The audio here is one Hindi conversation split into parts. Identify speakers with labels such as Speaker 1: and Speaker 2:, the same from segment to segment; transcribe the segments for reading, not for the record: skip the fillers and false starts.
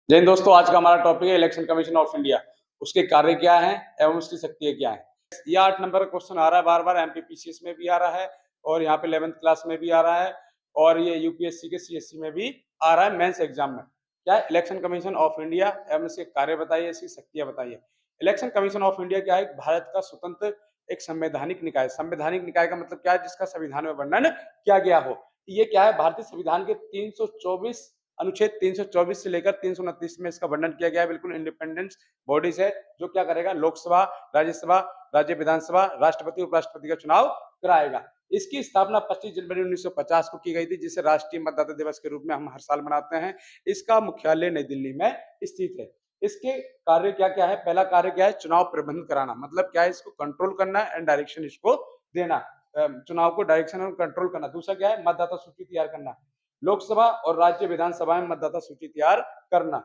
Speaker 1: जय हिंद दोस्तों, आज का हमारा टॉपिक है इलेक्शन कमीशन ऑफ इंडिया। उसके कार्य क्या हैं एवं उसकी शक्तियाँ क्या हैं। ये 8 नंबर का क्वेश्चन आ रहा है बार-बार, एमपीपीसीएस में भी आ रहा है और यहाँ पे 11th क्लास में भी आ रहा है और ये यूपीएससी के सीएससी में भी आ रहा है मेंस एग्जाम में। क्या है इलेक्शन कमीशन ऑफ इंडिया एवं इसके कार्य बताइए, इसकी शक्तियाँ बताइए। इलेक्शन कमीशन ऑफ इंडिया क्या है? भारत का स्वतंत्र एक संवैधानिक निकाय। संवैधानिक निकाय का मतलब क्या है? जिसका संविधान में वर्णन किया गया हो। ये क्या है? भारतीय संविधान के 324 अनुच्छेद 324 से लेकर 329 में इसका वर्णन किया गया है। बिल्कुल इंडिपेंडेंट बॉडीज है जो क्या करेगा, लोकसभा, राज्यसभा, राज्य विधानसभा, राष्ट्रपति उपराष्ट्रपति का चुनाव कराएगा। इसकी स्थापना 25 जनवरी 1950 को की गई थी, जिसे राष्ट्रीय मतदाता दिवस के रूप में हम हर साल मनाते हैं। इसका मुख्यालय नई दिल्ली में स्थित है। इसके कार्य क्या क्या है? पहला कार्य क्या है? चुनाव प्रबंध कराना। मतलब क्या है? इसको कंट्रोल करना एंड डायरेक्शन इसको देना। चुनाव को डायरेक्शन और कंट्रोल करना। दूसरा क्या है? मतदाता सूची तैयार करना। लोकसभा और राज्य विधानसभा में मतदाता सूची तैयार करना।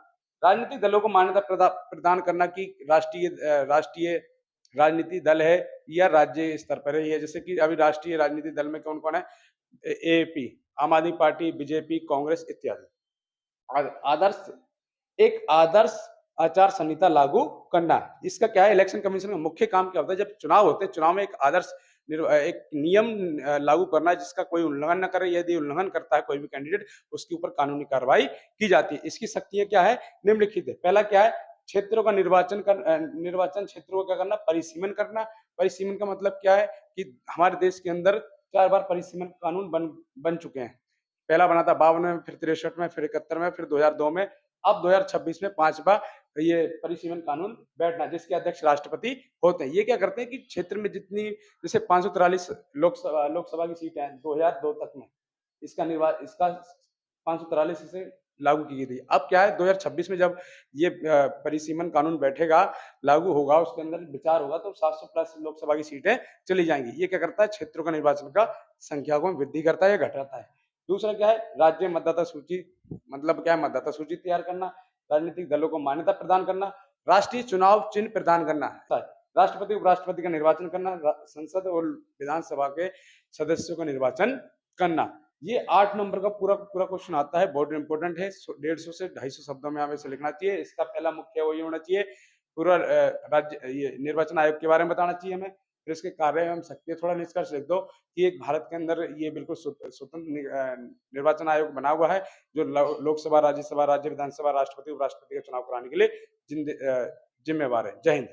Speaker 1: राजनीतिक दलों को मान्यता प्रदान करना कि राष्ट्रीय राजनीतिक दल है या राज्य स्तर पर है। जैसे कि अभी राष्ट्रीय राजनीतिक दल में कौन कौन है? एएपी, आम आदमी पार्टी, बीजेपी, कांग्रेस इत्यादि। आदर्श एक आदर्श आचार संहिता लागू करना। इसका क्या है? इलेक्शन कमीशन का मुख्य काम क्या होता है? जब चुनाव होते हैं, चुनाव में एक आदर्श एक नियम लागू करना है जिसका कोई उल्लंघन न करे। यदि उल्लंघन करता है कोई भी कैंडिडेट, उसके ऊपर कानूनी कार्रवाई की जाती है। इसकी शक्तियां क्या है? निम्नलिखित है। पहला क्या है? क्षेत्रों का निर्वाचन क्षेत्रों का क्या करना? परिसीमन करना। परिसीमन का मतलब क्या है कि हमारे देश के अंदर 4 बार परिसीमन कानून बन चुके हैं। पहला बना था 52 में, फिर 63 में, फिर 71 में, फिर 2002 में, अब 2026 में 5 बार ये परिसीमन कानून बैठना, जिसके अध्यक्ष राष्ट्रपति होते हैं। ये क्या करते हैं कि क्षेत्र में जितनी जैसे 543 लोकसभा की सीटें हैं 2002 तक में, इसका 543 से लागू की गई थी। अब क्या है 2026 में जब ये परिसीमन कानून बैठेगा, लागू होगा, उसके अंदर विचार होगा तो 700 प्लस लोकसभा की सीटें चली जाएंगी। ये क्या करता है? क्षेत्रों का निर्वाचन का संख्या को वृद्धि करता है या घटाता है। दूसरा क्या है? राज्य मतदाता सूची। मतलब क्या है? मतदाता सूची तैयार करना। राजनीतिक दलों को मान्यता प्रदान करना। राष्ट्रीय चुनाव चिन्ह प्रदान करना। राष्ट्रपति उपराष्ट्रपति का निर्वाचन करना। संसद और विधानसभा के सदस्यों का निर्वाचन करना। ये 8 नंबर का पूरा पूरा क्वेश्चन आता है, बहुत इंपॉर्टेंट है। 150 से 250 शब्दों में हमें इसे लिखना चाहिए। इसका पहला मुख्य वही होना चाहिए, पूरा राज्य ये निर्वाचन आयोग के बारे में बताना चाहिए हमें। फिर इसके कार्य एवं शक्तियाँ थोड़ा निष्कर्ष लिख दो कि एक भारत के अंदर ये बिल्कुल स्वतंत्र निर्वाचन आयोग बना हुआ है जो लोकसभा, राज्यसभा, राज्य विधानसभा, राष्ट्रपति उपराष्ट्रपति का चुनाव कराने के लिए जिम्मेवार है। जय हिंद।